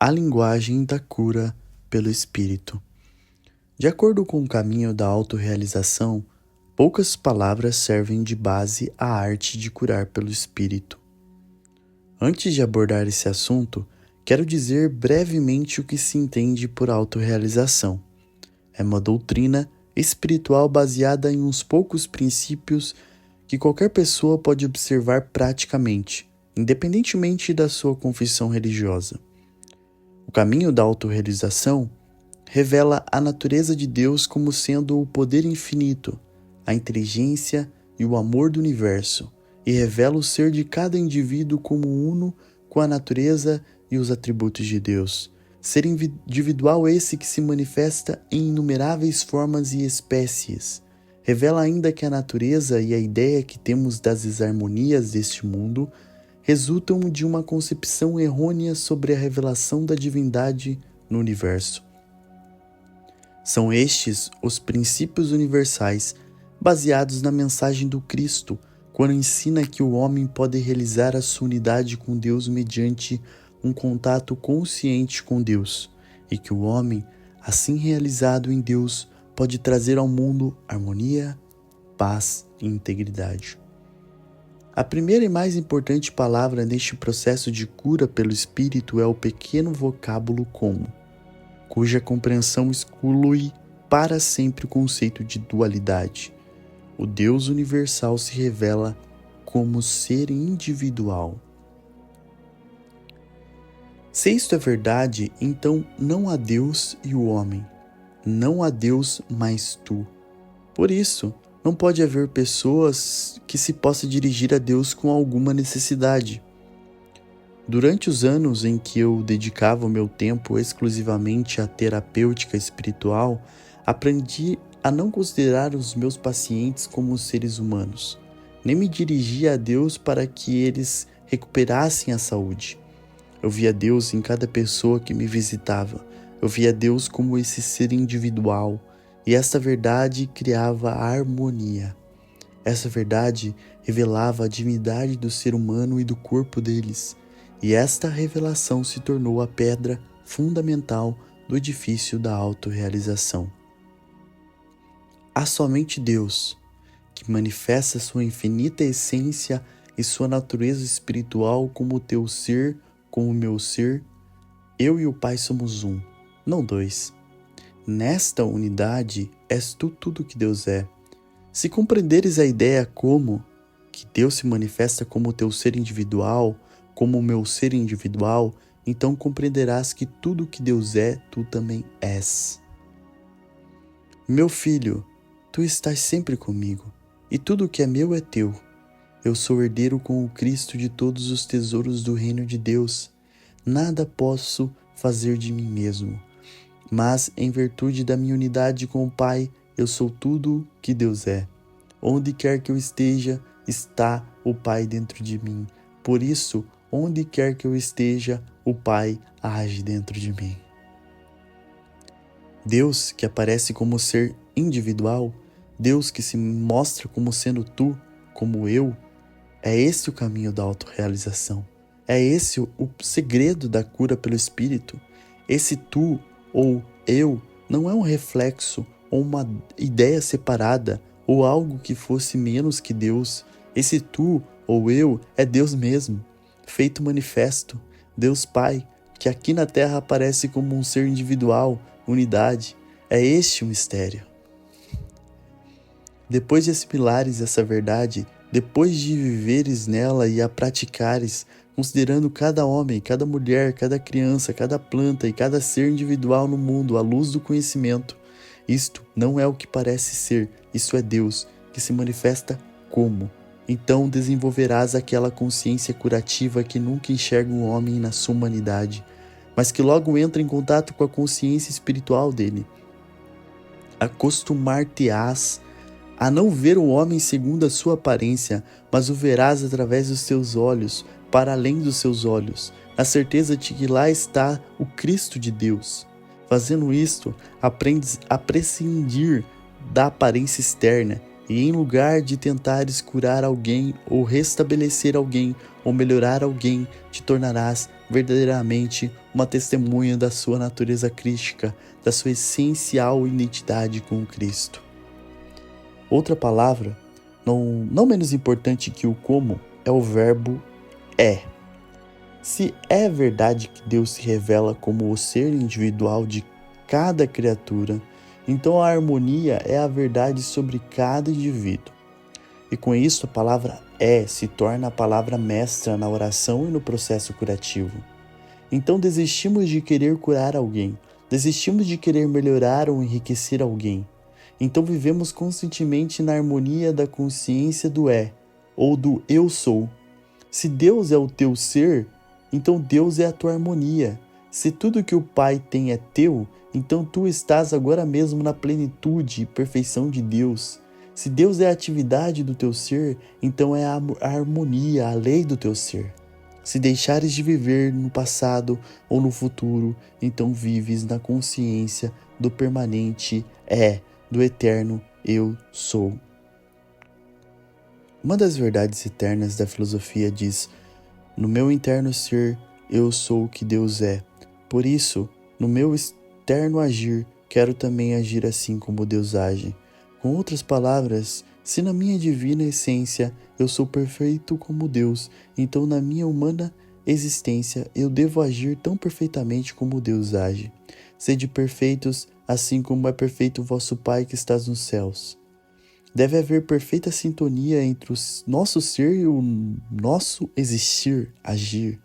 A linguagem da cura pelo Espírito. De acordo com o caminho da autorrealização, poucas palavras servem de base à arte de curar pelo Espírito. Antes de abordar esse assunto, quero dizer brevemente o que se entende por autorrealização. É uma doutrina espiritual baseada em uns poucos princípios que qualquer pessoa pode observar praticamente, independentemente da sua confissão religiosa. O caminho da autorrealização revela a natureza de Deus como sendo o poder infinito, a inteligência e o amor do universo, e revela o ser de cada indivíduo como uno com a natureza e os atributos de Deus. Ser individual esse que se manifesta em inumeráveis formas e espécies. Revela ainda que a natureza e a ideia que temos das desarmonias deste mundo resultam de uma concepção errônea sobre a revelação da divindade no universo. São estes os princípios universais baseados na mensagem do Cristo, quando ensina que o homem pode realizar a sua unidade com Deus mediante um contato consciente com Deus, e que o homem, assim realizado em Deus, pode trazer ao mundo harmonia, paz e integridade. A primeira e mais importante palavra neste processo de cura pelo Espírito é o pequeno vocábulo como, cuja compreensão exclui para sempre o conceito de dualidade. O Deus universal se revela como ser individual. Se isto é verdade, então não há Deus e o homem. Não há Deus mais tu. Por isso, não pode haver pessoas que se possa dirigir a Deus com alguma necessidade. Durante os anos em que eu dedicava o meu tempo exclusivamente à terapêutica espiritual, aprendi a não considerar os meus pacientes como seres humanos, nem me dirigia a Deus para que eles recuperassem a saúde. Eu via Deus em cada pessoa que me visitava. Eu via Deus como esse ser individual, e esta verdade criava harmonia. Essa verdade revelava a divindade do ser humano e do corpo deles, e esta revelação se tornou a pedra fundamental do edifício da autorrealização. Há somente Deus, que manifesta sua infinita essência e sua natureza espiritual como o teu ser, como o meu ser. Eu e o Pai somos um, não dois. Nesta unidade és tu tudo que Deus é. Se compreenderes a ideia como que Deus se manifesta como o teu ser individual, como o meu ser individual, então compreenderás que tudo que Deus é, tu também és. Meu filho, tu estás sempre comigo, e tudo que é meu é teu. Eu sou herdeiro com o Cristo de todos os tesouros do reino de Deus. Nada posso fazer de mim mesmo, mas em virtude da minha unidade com o Pai, eu sou tudo que Deus é. Onde quer que eu esteja, está o Pai dentro de mim. Por isso, onde quer que eu esteja, o Pai age dentro de mim. Deus que aparece como ser individual, Deus que se mostra como sendo tu, como eu, é esse o caminho da autorrealização. É esse o segredo da cura pelo Espírito. Esse tu ou eu não é um reflexo ou uma ideia separada ou algo que fosse menos que Deus. Esse tu ou eu é Deus mesmo, feito manifesto, Deus Pai, que aqui na Terra aparece como um ser individual, unidade. É este o mistério. Depois de assimilares essa verdade, depois de viveres nela e a praticares, considerando cada homem, cada mulher, cada criança, cada planta e cada ser individual no mundo à luz do conhecimento, isto não é o que parece ser, isso é Deus, que se manifesta como. Então desenvolverás aquela consciência curativa que nunca enxerga o homem na sua humanidade, mas que logo entra em contato com a consciência espiritual dele. Acostumar-te-ás a não ver o homem segundo a sua aparência, mas o verás através dos teus olhos, para além dos seus olhos, na certeza de que lá está o Cristo de Deus. Fazendo isto, aprendes a prescindir da aparência externa e em lugar de tentares curar alguém ou restabelecer alguém ou melhorar alguém, te tornarás verdadeiramente uma testemunha da sua natureza crística, da sua essencial identidade com Cristo. Outra palavra, não menos importante que o como, é o verbo é. Se é verdade que Deus se revela como o ser individual de cada criatura, então a harmonia é a verdade sobre cada indivíduo. E com isso a palavra é se torna a palavra mestra na oração e no processo curativo. Então desistimos de querer curar alguém, desistimos de querer melhorar ou enriquecer alguém. Então vivemos constantemente na harmonia da consciência do é, ou do eu sou. Se Deus é o teu ser, então Deus é a tua harmonia. Se tudo que o Pai tem é teu, então tu estás agora mesmo na plenitude e perfeição de Deus. Se Deus é a atividade do teu ser, então é a harmonia, a lei do teu ser. Se deixares de viver no passado ou no futuro, então vives na consciência do permanente do eterno eu sou. Uma das verdades eternas da filosofia diz: no meu interno ser, eu sou o que Deus é. Por isso, no meu externo agir, quero também agir assim como Deus age. Com outras palavras, se na minha divina essência eu sou perfeito como Deus, então na minha humana existência eu devo agir tão perfeitamente como Deus age. Sede perfeitos, assim como é perfeito o vosso Pai que estás nos céus. Deve haver perfeita sintonia entre o nosso ser e o nosso existir, agir.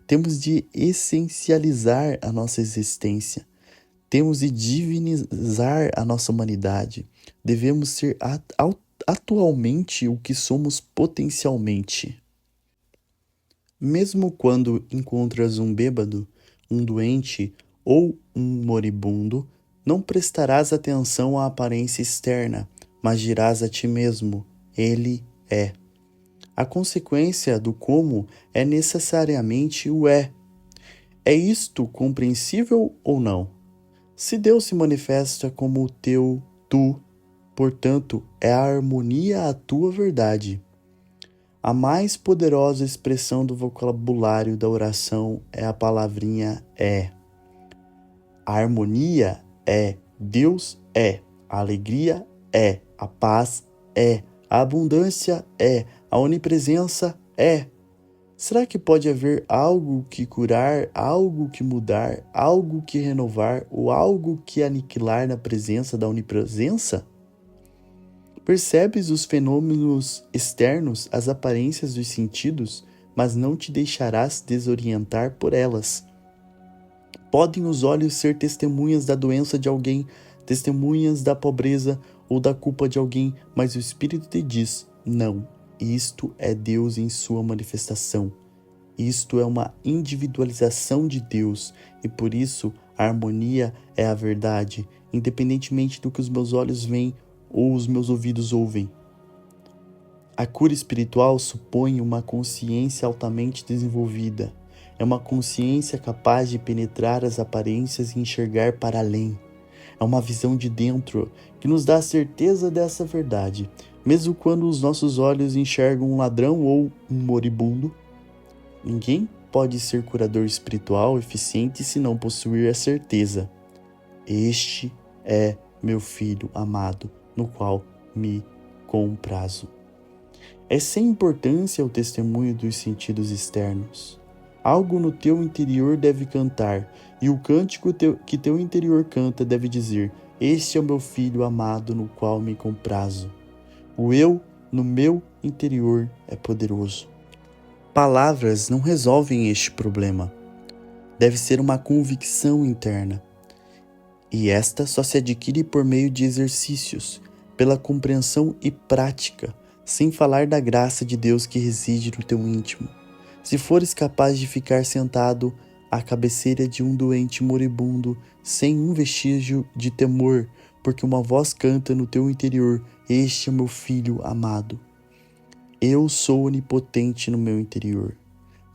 Temos de essencializar a nossa existência. Temos de divinizar a nossa humanidade. Devemos ser atualmente o que somos potencialmente. Mesmo quando encontras um bêbado, um doente ou um moribundo, não prestarás atenção à aparência externa, mas dirás a ti mesmo: ele é. A consequência do como é necessariamente o é. É isto compreensível ou não? Se Deus se manifesta como o teu tu, portanto, é a harmonia a tua verdade. A mais poderosa expressão do vocabulário da oração é a palavrinha é. A harmonia é, Deus é, a alegria é, a paz é, a abundância é, a onipresença é. Será que pode haver algo que curar, algo que mudar, algo que renovar ou algo que aniquilar na presença da onipresença? Percebes os fenômenos externos, as aparências dos sentidos, mas não te deixarás desorientar por elas. Podem os olhos ser testemunhas da doença de alguém, testemunhas da pobreza ou da culpa de alguém, mas o Espírito te diz: não, isto é Deus em sua manifestação. Isto é uma individualização de Deus e por isso a harmonia é a verdade, independentemente do que os meus olhos veem ou os meus ouvidos ouvem. A cura espiritual supõe uma consciência altamente desenvolvida. É uma consciência capaz de penetrar as aparências e enxergar para além. É uma visão de dentro que nos dá a certeza dessa verdade, mesmo quando os nossos olhos enxergam um ladrão ou um moribundo. Ninguém pode ser curador espiritual eficiente se não possuir a certeza: este é meu filho amado, no qual me comprazo. É sem importância o testemunho dos sentidos externos. Algo no teu interior deve cantar, e o cântico que teu interior canta deve dizer: este é o meu filho amado, no qual me comprazo. O eu no meu interior é poderoso. Palavras não resolvem este problema. Deve ser uma convicção interna. E esta só se adquire por meio de exercícios, pela compreensão e prática, sem falar da graça de Deus que reside no teu íntimo. Se fores capaz de ficar sentado à cabeceira de um doente moribundo, sem um vestígio de temor, porque uma voz canta no teu interior: este é meu filho amado. Eu sou onipotente no meu interior.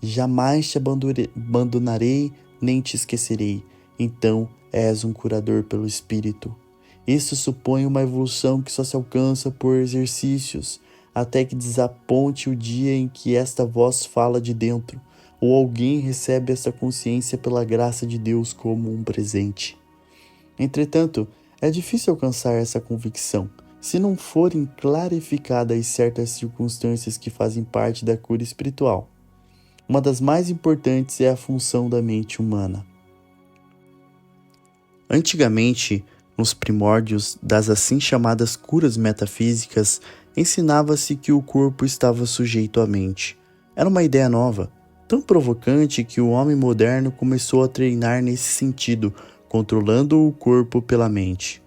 Jamais te abandonarei, nem te esquecerei. Então és um curador pelo Espírito. Isso supõe uma evolução que só se alcança por exercícios, até que desaponte o dia em que esta voz fala de dentro, ou alguém recebe essa consciência pela graça de Deus como um presente. Entretanto, é difícil alcançar essa convicção se não forem clarificadas certas circunstâncias que fazem parte da cura espiritual. Uma das mais importantes é a função da mente humana. Antigamente, nos primórdios das assim chamadas curas metafísicas, ensinava-se que o corpo estava sujeito à mente. Era uma ideia nova, tão provocante que o homem moderno começou a treinar nesse sentido, controlando o corpo pela mente.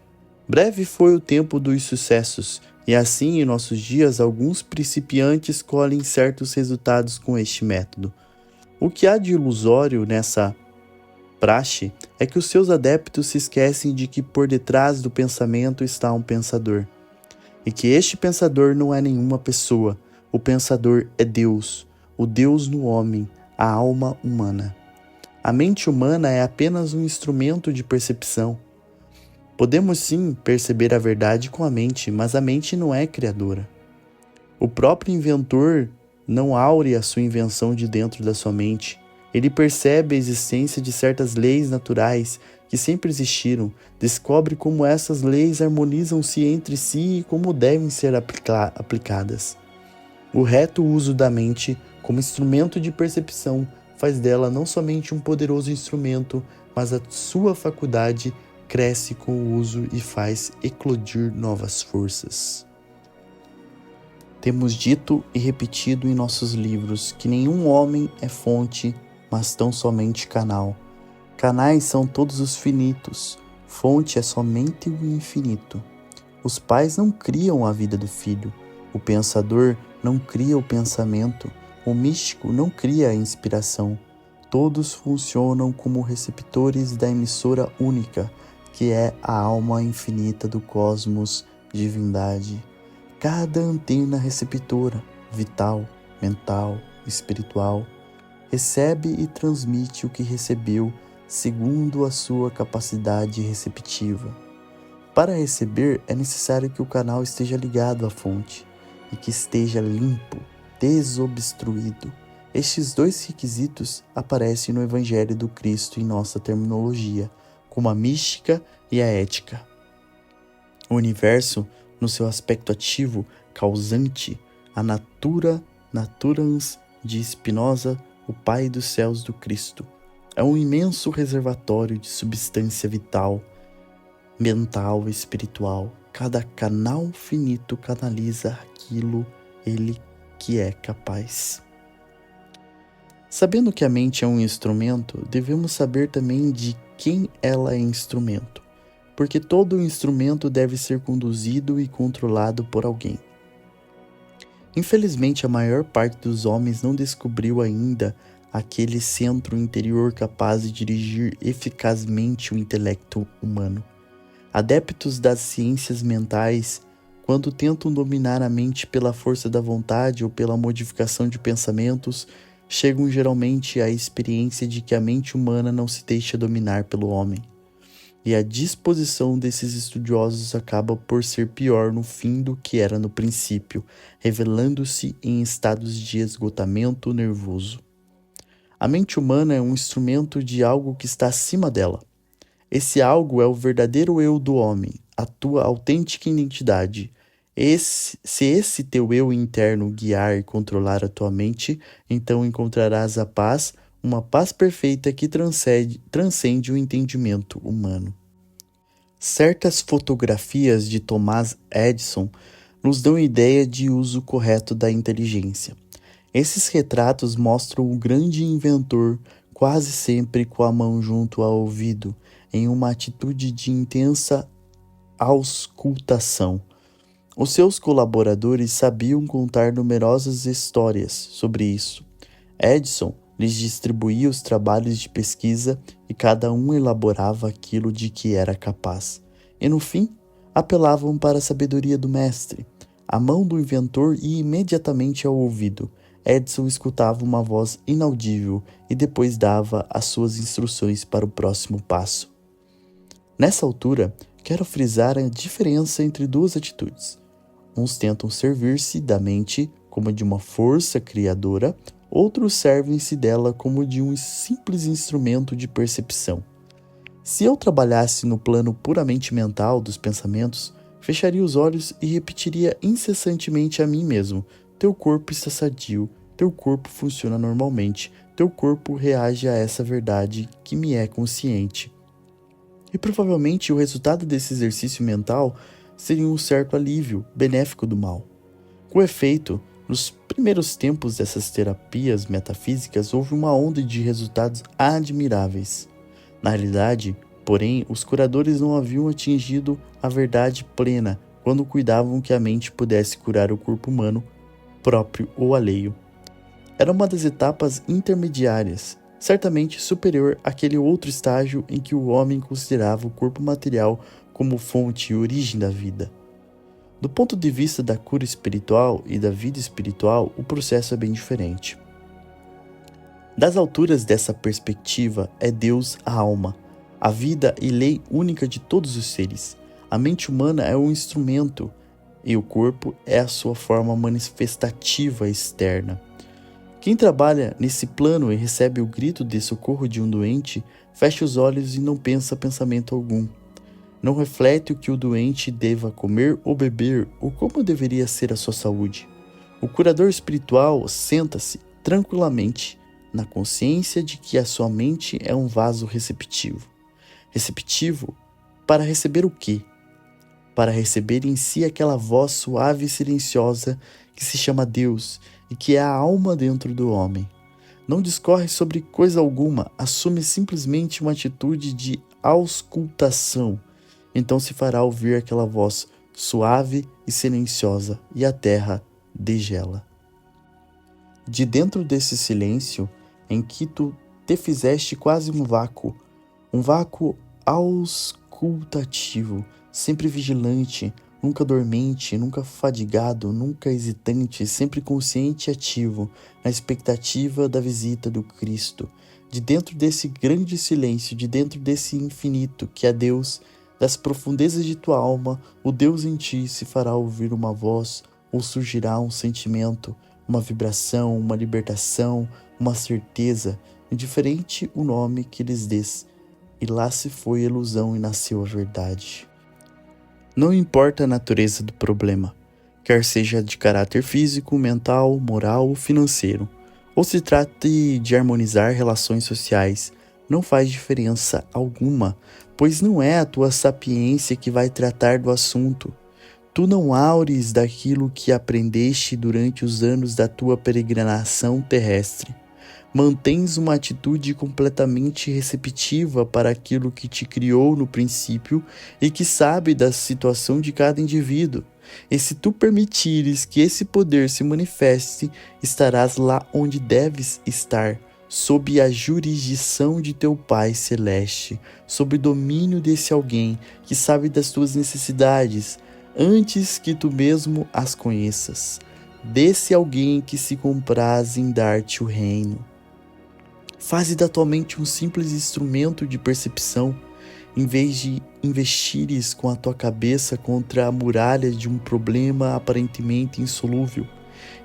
Breve foi o tempo dos sucessos, e assim em nossos dias alguns principiantes colhem certos resultados com este método. O que há de ilusório nessa praxe é que os seus adeptos se esquecem de que por detrás do pensamento está um pensador, e que este pensador não é nenhuma pessoa, o pensador é Deus, o Deus no homem, a alma humana. A mente humana é apenas um instrumento de percepção. Podemos sim perceber a verdade com a mente, mas a mente não é criadora. O próprio inventor não aure a sua invenção de dentro da sua mente. Ele percebe a existência de certas leis naturais que sempre existiram, descobre como essas leis harmonizam-se entre si e como devem ser aplicadas. O reto uso da mente como instrumento de percepção faz dela não somente um poderoso instrumento, mas a sua faculdade cresce com o uso e faz eclodir novas forças. Temos dito e repetido em nossos livros que nenhum homem é fonte, mas tão somente canal. Canais são todos os finitos, fonte é somente o infinito. Os pais não criam a vida do filho, o pensador não cria o pensamento, o místico não cria a inspiração. Todos funcionam como receptores da emissora única, que é a alma infinita do cosmos, divindade. Cada antena receptora, vital, mental, espiritual, recebe e transmite o que recebeu segundo a sua capacidade receptiva. Para receber, é necessário que o canal esteja ligado à fonte e que esteja limpo, desobstruído. Estes dois requisitos aparecem no Evangelho do Cristo em nossa terminologia, como a mística e a ética. O universo, no seu aspecto ativo, causante, a naturans de Spinoza, o Pai dos céus do Cristo, é um imenso reservatório de substância vital, mental e espiritual. Cada canal finito canaliza aquilo ele que é capaz. Sabendo que a mente é um instrumento, devemos saber também de quem ela é instrumento, porque todo instrumento deve ser conduzido e controlado por alguém. Infelizmente, a maior parte dos homens não descobriu ainda aquele centro interior capaz de dirigir eficazmente o intelecto humano. Adeptos das ciências mentais, quando tentam dominar a mente pela força da vontade ou pela modificação de pensamentos, chegam geralmente à experiência de que a mente humana não se deixa dominar pelo homem. E a disposição desses estudiosos acaba por ser pior no fim do que era no princípio, revelando-se em estados de esgotamento nervoso. A mente humana é um instrumento de algo que está acima dela. Esse algo é o verdadeiro eu do homem, a tua autêntica identidade. Se esse teu eu interno guiar e controlar a tua mente, então encontrarás a paz, uma paz perfeita que transcende o entendimento humano. Certas fotografias de Thomas Edison nos dão ideia de uso correto da inteligência. Esses retratos mostram o grande inventor quase sempre com a mão junto ao ouvido, em uma atitude de intensa auscultação. Os seus colaboradores sabiam contar numerosas histórias sobre isso. Edison lhes distribuía os trabalhos de pesquisa e cada um elaborava aquilo de que era capaz. E no fim, apelavam para a sabedoria do mestre. A mão do inventor ia imediatamente ao ouvido. Edison escutava uma voz inaudível e depois dava as suas instruções para o próximo passo. Nessa altura, quero frisar a diferença entre duas atitudes. Uns tentam servir-se da mente como de uma força criadora, Outros servem-se dela como de um simples instrumento de percepção. Se eu trabalhasse no plano puramente mental dos pensamentos, fecharia os olhos e repetiria incessantemente a mim mesmo: teu corpo está sadio, teu corpo funciona normalmente, teu corpo reage a essa verdade que me é consciente. E provavelmente o resultado desse exercício mental seria um certo alívio benéfico do mal. Com efeito, nos primeiros tempos dessas terapias metafísicas houve uma onda de resultados admiráveis. Na realidade, porém, os curadores não haviam atingido a verdade plena quando cuidavam que a mente pudesse curar o corpo humano, próprio ou alheio. Era uma das etapas intermediárias, certamente superior àquele outro estágio em que o homem considerava o corpo material como fonte e origem da vida. Do ponto de vista da cura espiritual e da vida espiritual, o processo é bem diferente. Das alturas dessa perspectiva, é Deus a alma, a vida e lei única de todos os seres. A mente humana é um instrumento e o corpo é a sua forma manifestativa externa. Quem trabalha nesse plano e recebe o grito de socorro de um doente, fecha os olhos e não pensa pensamento algum. Não reflete o que o doente deva comer ou beber ou como deveria ser a sua saúde. O curador espiritual senta-se tranquilamente na consciência de que a sua mente é um vaso receptivo. Receptivo para receber o quê? Para receber em si aquela voz suave e silenciosa que se chama Deus e que é a alma dentro do homem. Não discorre sobre coisa alguma, assume simplesmente uma atitude de auscultação. Então se fará ouvir aquela voz suave e silenciosa e a terra degela. De dentro desse silêncio em que tu te fizeste quase um vácuo auscultativo, sempre vigilante, nunca dormente, nunca fadigado, nunca hesitante, sempre consciente e ativo, na expectativa da visita do Cristo. De dentro desse grande silêncio, de dentro desse infinito que é Deus, das profundezas de tua alma, o Deus em ti se fará ouvir uma voz ou surgirá um sentimento, uma vibração, uma libertação, uma certeza, indiferente o nome que lhes des. E lá se foi a ilusão e nasceu a verdade. Não importa a natureza do problema, quer seja de caráter físico, mental, moral ou financeiro, ou se trate de harmonizar relações sociais, não faz diferença alguma, pois não é a tua sapiência que vai tratar do assunto. Tu não aures daquilo que aprendeste durante os anos da tua peregrinação terrestre. Mantens uma atitude completamente receptiva para aquilo que te criou no princípio e que sabe da situação de cada indivíduo. E se tu permitires que esse poder se manifeste, estarás lá onde deves estar, sob a jurisdição de teu Pai Celeste, sob o domínio desse alguém que sabe das tuas necessidades, antes que tu mesmo as conheças, desse alguém que se compraz em dar-te o reino. Faze da tua mente um simples instrumento de percepção, em vez de investires com a tua cabeça contra a muralha de um problema aparentemente insolúvel.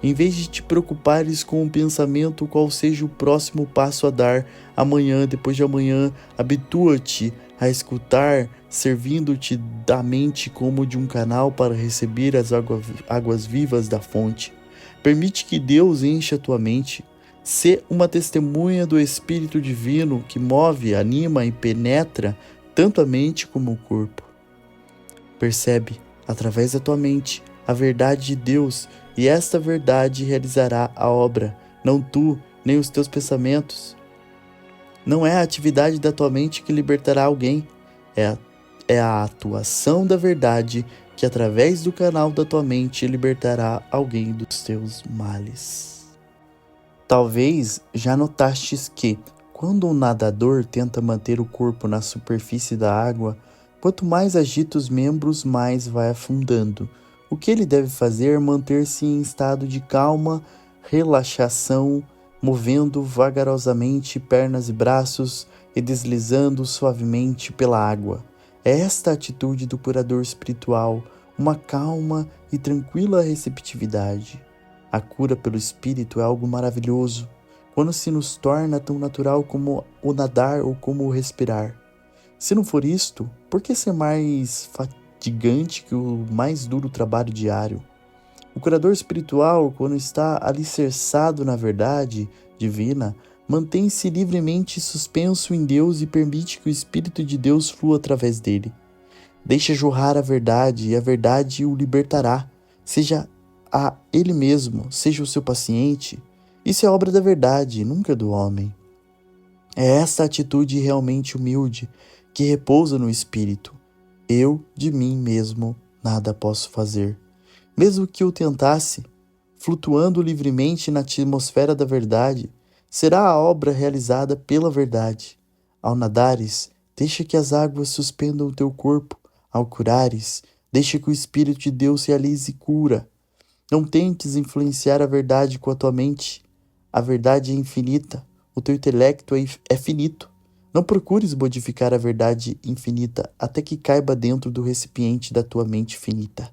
Em vez de te preocupares com o pensamento qual seja o próximo passo a dar, amanhã, depois de amanhã, habitua-te a escutar, servindo-te da mente como de um canal para receber as águas vivas da fonte. Permite que Deus encha a tua mente. Sê uma testemunha do Espírito Divino que move, anima e penetra tanto a mente como o corpo. Percebe, através da tua mente, a verdade de Deus, e esta verdade realizará a obra, não tu, nem os teus pensamentos. Não é a atividade da tua mente que libertará alguém, é a atuação da verdade que, através do canal da tua mente, libertará alguém dos teus males. Talvez já notastes que, quando um nadador tenta manter o corpo na superfície da água, quanto mais agita os membros, mais vai afundando. O que ele deve fazer é manter-se em estado de calma, relaxação, movendo vagarosamente pernas e braços e deslizando suavemente pela água. É esta a atitude do curador espiritual, uma calma e tranquila receptividade. A cura pelo Espírito é algo maravilhoso, quando se nos torna tão natural como o nadar ou como o respirar. Se não for isto, por que ser mais fatigante que o mais duro trabalho diário? O curador espiritual, quando está alicerçado na verdade divina, mantém-se livremente suspenso em Deus e permite que o Espírito de Deus flua através dele. Deixa jorrar a verdade e a verdade o libertará, seja a ele mesmo, seja o seu paciente. Isso é obra da verdade, nunca do homem. É essa atitude realmente humilde que repousa no Espírito. Eu, de mim mesmo, nada posso fazer. Mesmo que o tentasse, flutuando livremente na atmosfera da verdade, será a obra realizada pela verdade. Ao nadares, deixa que as águas suspendam o teu corpo. Ao curares, deixa que o Espírito de Deus realize cura. Não tentes influenciar a verdade com a tua mente. A verdade é infinita. O teu intelecto é finito. Não procures modificar a verdade infinita até que caiba dentro do recipiente da tua mente finita.